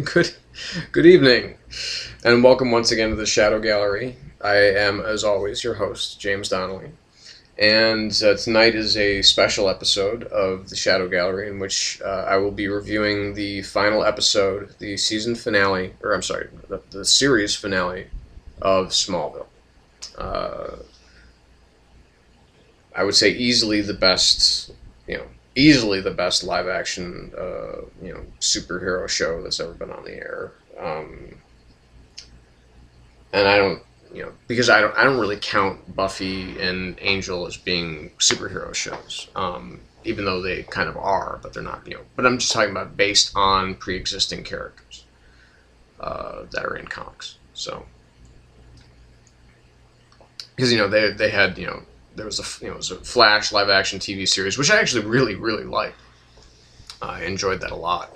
Good, good evening, and welcome once again to the Shadow Gallery. I am, as always, your host, James Donnelly, and tonight is a special episode of the Shadow Gallery in which I will be reviewing the final episode, the season finale, or I'm sorry, the series finale of Smallville. Uh, I would say easily the best live action, superhero show that's ever been on the air. And I don't, because I don't really count Buffy and Angel as being superhero shows. Even though they kind of are, but they're not, but I'm just talking about based on pre-existing characters, that are in comics. So, because, they had, there was it was a Flash live action TV series, which I actually really, really liked. I enjoyed that a lot.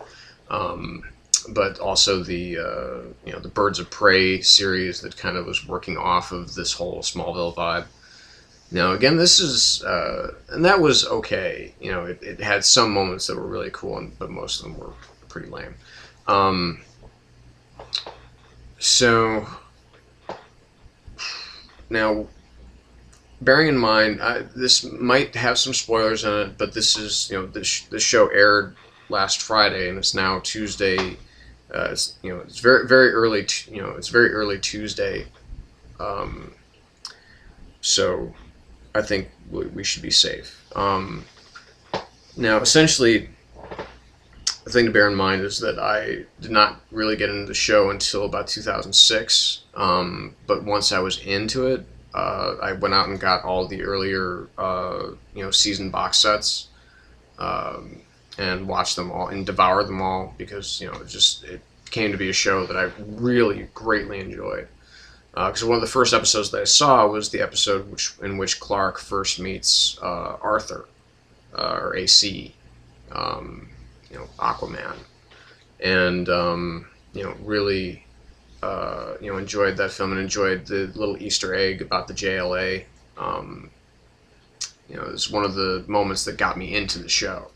But also the Birds of Prey series that kind of was working off of this whole Smallville vibe. Now, again, this is, and that was okay. It had some moments that were really cool, but most of them were pretty lame. So, now, bearing in mind, this might have some spoilers in it, but this is, this show aired last Friday, and it's now Tuesday. It's very, very early. It's very early Tuesday. So I think we should be safe. Now, essentially, the thing to bear in mind is that I did not really get into the show until about 2006. But once I was into it, I went out and got all the earlier, season box sets, and watched them all and devoured them all because, it came to be a show that I really greatly enjoyed. Because one of the first episodes that I saw was the episode in which Clark first meets Arthur, or AC, Aquaman, and really. Enjoyed that film and enjoyed the little Easter egg about the JLA. It's one of the moments that got me into the show.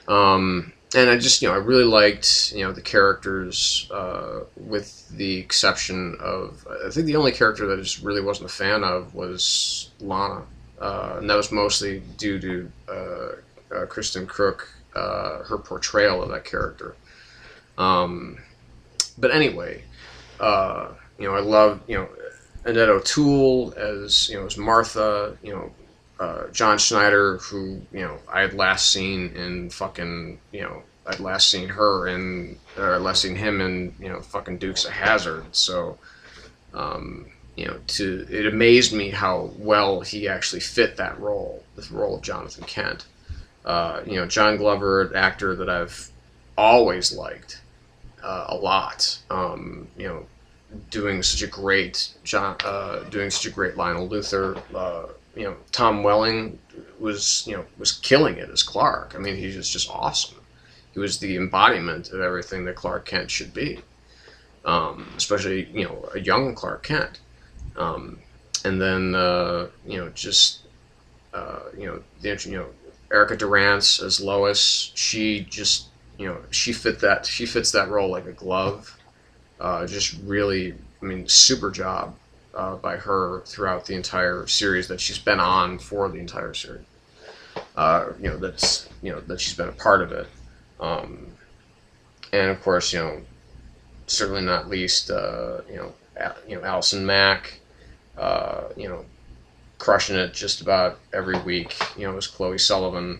And I just, I really liked, the characters, with the exception of, I think the only character that I just really wasn't a fan of was Lana. And that was mostly due to Kristen Crook, her portrayal of that character. But anyway, I love, Annette O'Toole as Martha, John Schneider, who, I had last seen in fucking, I'd last seen him in, fucking Dukes of Hazzard. So, it amazed me how well he actually fit that role, the role of Jonathan Kent. John Glover, an actor that I've always liked. A lot, doing such a great Lionel Luthor. Tom Welling was killing it as Clark. I mean, he was just awesome. He was the embodiment of everything that Clark Kent should be, especially a young Clark Kent. And then Erica Durance as Lois. She just she fits that role like a glove. Just really, super job by her throughout the entire series that she's been on for the entire series. That she's been a part of it. And of course, certainly not least, Allison Mack, crushing it just about every week. As Chloe Sullivan.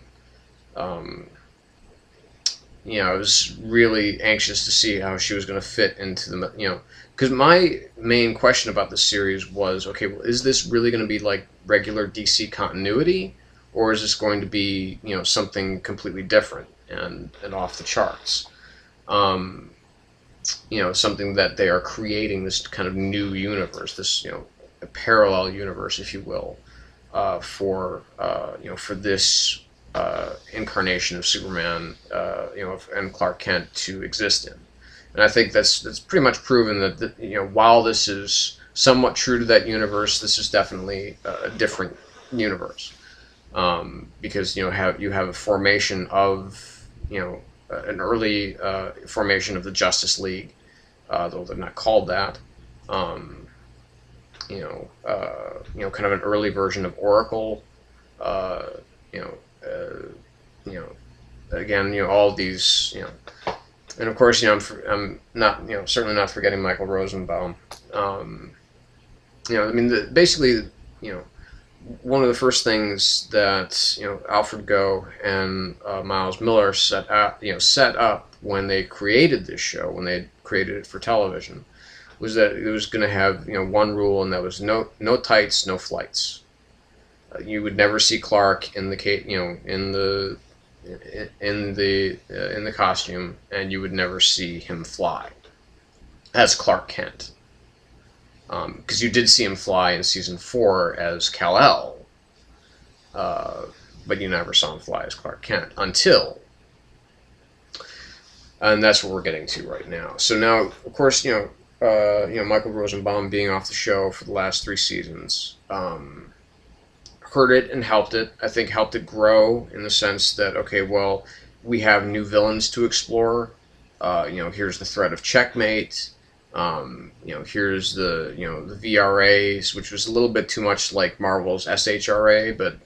I was really anxious to see how she was going to fit into the, because my main question about the series was, okay, well, is this really going to be like regular DC continuity, or is this going to be, something completely different and off the charts? Something that they are creating this kind of new universe, this, a parallel universe, if you will, for this incarnation of Superman, and Clark Kent to exist in. And I think that's pretty much proven that, while this is somewhat true to that universe, this is definitely a different universe. Because, you have a formation of, an early formation of the Justice League, though they're not called that. Kind of an early version of Oracle. Uh, you know, you know, again, all of these, and of course, I'm not, certainly not forgetting Michael Rosenbaum. I mean, basically, one of the first things that Alfred Goh and Miles Miller set up when they created this show, when they created it for television, was that it was going to have one rule, and that was no tights, no flights. You would never see Clark in the in the costume, and you would never see him fly as Clark Kent. Because you did see him fly in season 4 as Kal-El, but you never saw him fly as Clark Kent until, and that's what we're getting to right now. So now, of course, Michael Rosenbaum being off the show for the last 3 seasons, hurt it and helped it. I think helped it grow in the sense that, okay, well, we have new villains to explore. Here's the threat of Checkmate. Here's the the VRAs, which was a little bit too much like Marvel's SHRA, but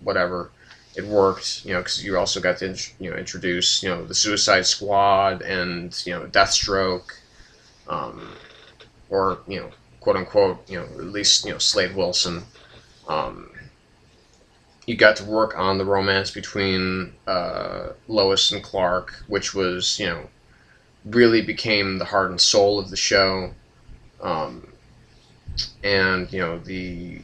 whatever, it worked. Because you also got to introduce the Suicide Squad and Deathstroke, or quote unquote at least Slade Wilson. You got to work on the romance between Lois and Clark, which was really became the heart and soul of the show, and the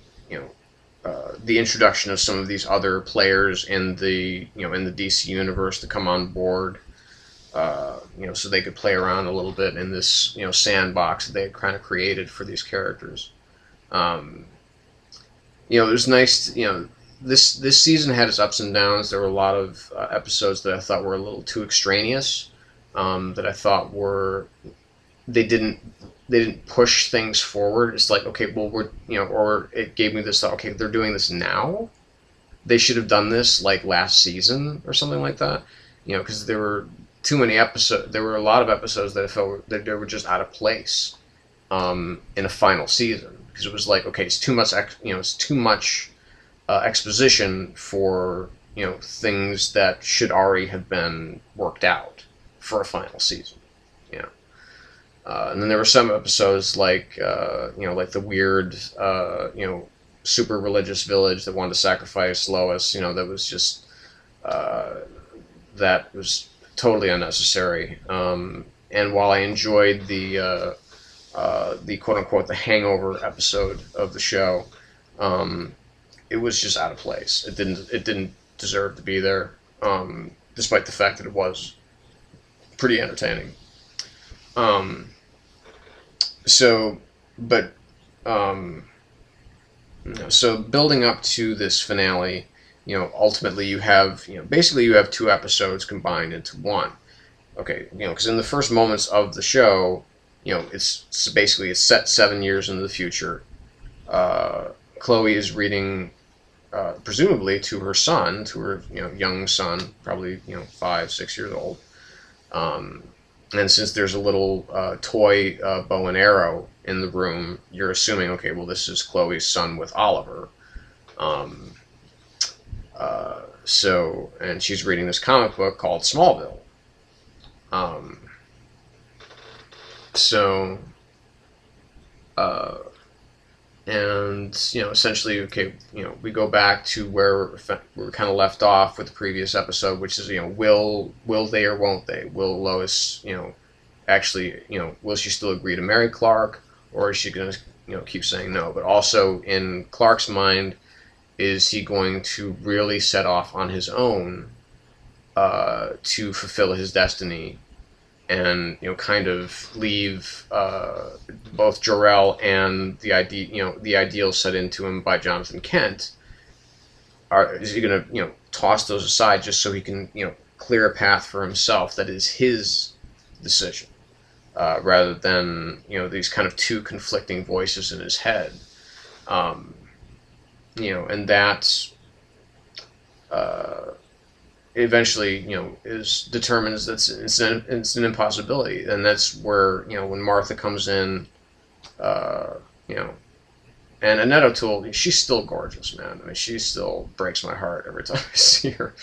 introduction of some of these other players in the in the DC universe to come on board, so they could play around a little bit in this sandbox that they had kind of created for these characters. It was nice. This season had its ups and downs. There were a lot of episodes that I thought were a little too extraneous. That I thought they didn't push things forward. It's like, okay, well, we're or it gave me this thought, okay, they're doing this now. They should have done this like last season or something like that. Because there were too many episodes. There were a lot of episodes that I felt that they were just out of place in a final season, because it was like, okay, it's too much. It's too much exposition for things that should already have been worked out for a final season. And then there were some episodes like like the weird super religious village that wanted to sacrifice Lois. That was just that was totally unnecessary. And while I enjoyed the quote unquote the hangover episode of the show, it was just out of place. It didn't deserve to be there, despite the fact that it was pretty entertaining. So building up to this finale, ultimately you have, basically you have 2 episodes combined into one. Okay, because in the first moments of the show, it's set 7 years into the future. Chloe is reading, presumably to her son, to her young son, probably 5, 6 years old. And since there's a little toy bow and arrow in the room, you're assuming, okay, well, this is Chloe's son with Oliver. And she's reading this comic book called Smallville. And essentially, okay, we go back to where we're kind of left off with the previous episode, which is will they or won't they? Will Lois actually will she still agree to marry Clark, or is she going to keep saying no? But also in Clark's mind, is he going to really set off on his own to fulfill his destiny? And kind of leave both Jor-El and the ideal set into him by Jonathan Kent. Is he going to toss those aside just so he can clear a path for himself that is his decision, rather than these kind of 2 conflicting voices in his head, and that's eventually, determines that it's an impossibility, and that's where, when Martha comes in, you know, and Annette O'Toole, she's still gorgeous, man. I mean, she still breaks my heart every time I see her.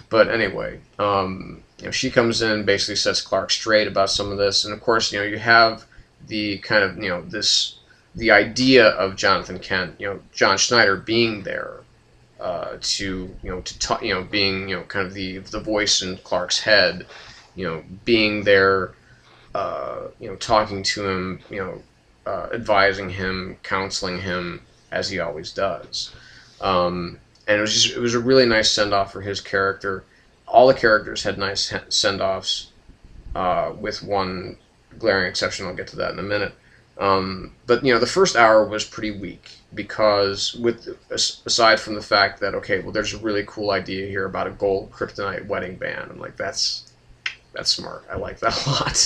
But anyway, she comes in, basically sets Clark straight about some of this, and of course, you have the kind of, the idea of Jonathan Kent, John Schneider being there, to talk, being, kind of the voice in Clark's head, being there, talking to him, advising him, counseling him, as he always does. And it was a really nice send-off for his character. All the characters had nice send-offs, with one glaring exception. I'll get to that in a minute. But the first hour was pretty weak, because aside from the fact that, okay, well, there's a really cool idea here about a gold kryptonite wedding band. I'm like, that's smart. I like that a lot.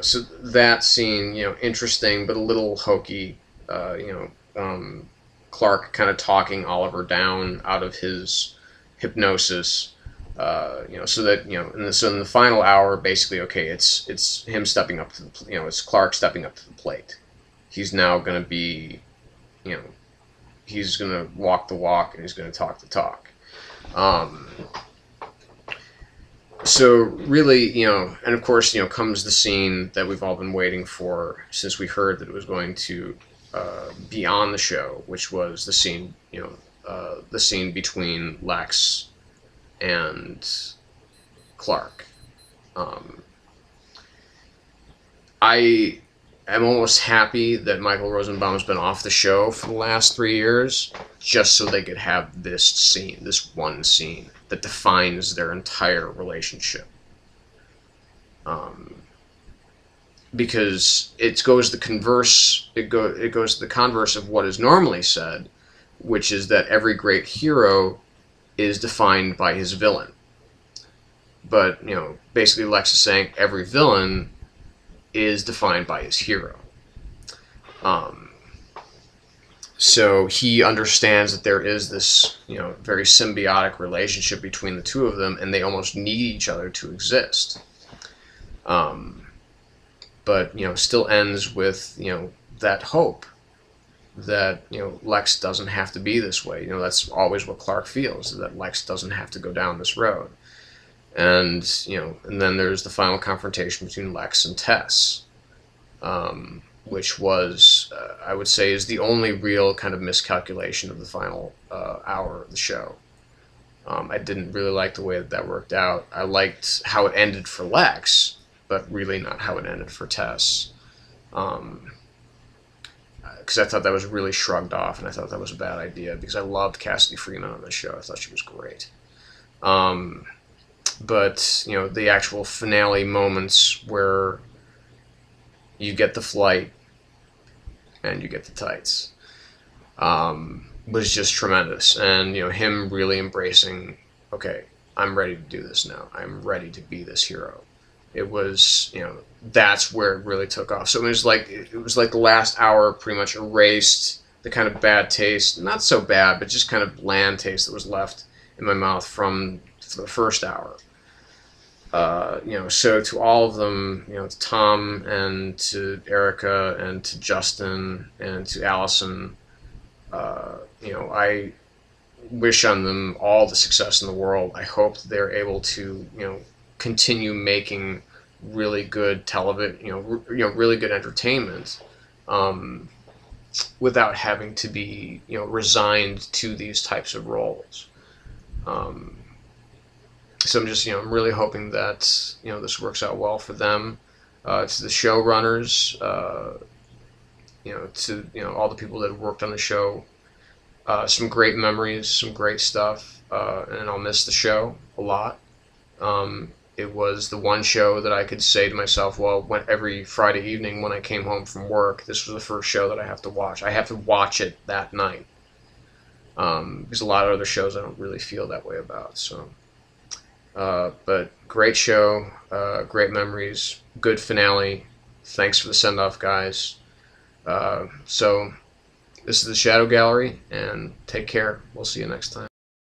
So that scene, interesting, but a little hokey. Clark kind of talking Oliver down out of his hypnosis. So that, so in the final hour, basically, okay, it's him stepping up to it's Clark stepping up to the plate. He's now going to be, he's going to walk the walk, and he's going to talk the talk. So really, and of course, comes the scene that we've all been waiting for since we heard that it was going to be on the show, which was the scene, the scene between Lex and Clark. I am almost happy that Michael Rosenbaum's been off the show for the last 3 years, just so they could have this scene, this one scene that defines their entire relationship. Because it goes the converse. It goes the converse of what is normally said, which is that every great hero is defined by his villain. But, basically Lex is saying every villain is defined by his hero. So he understands that there is this, very symbiotic relationship between the two of them, and they almost need each other to exist. But, still ends with, that hope that, Lex doesn't have to be this way. That's always what Clark feels, that Lex doesn't have to go down this road. And, and then there's the final confrontation between Lex and Tess, which was, I would say, is the only real kind of miscalculation of the final hour of the show. I didn't really like the way that worked out. I liked how it ended for Lex, but really not how it ended for Tess. Because I thought that was really shrugged off, and I thought that was a bad idea, because I loved Cassidy Freeman on the show. I thought she was great. But, the actual finale moments where you get the flight and you get the tights, was just tremendous. And, him really embracing, okay, I'm ready to do this now. I'm ready to be this hero. It was, that's where it really took off. So it was like the last hour pretty much erased the kind of bad taste, not so bad, but just kind of bland taste that was left in my mouth from the first hour. So to all of them, to Tom and to Erica and to Justin and to Allison, I wish on them all the success in the world. I hope that they're able to, continue making really good television, really good entertainment, without having to be, resigned to these types of roles. So I'm just, I'm really hoping that, this works out well for them. To the showrunners, to, all the people that have worked on the show, some great memories, some great stuff, and I'll miss the show a lot. It was the one show that I could say to myself, well, every Friday evening when I came home from work, this was the first show that I have to watch. I have to watch it that night. Because a lot of other shows I don't really feel that way about. So, but great show, great memories, good finale. Thanks for the send-off, guys. So This is the Shadow Gallery, and take care. We'll see you next time.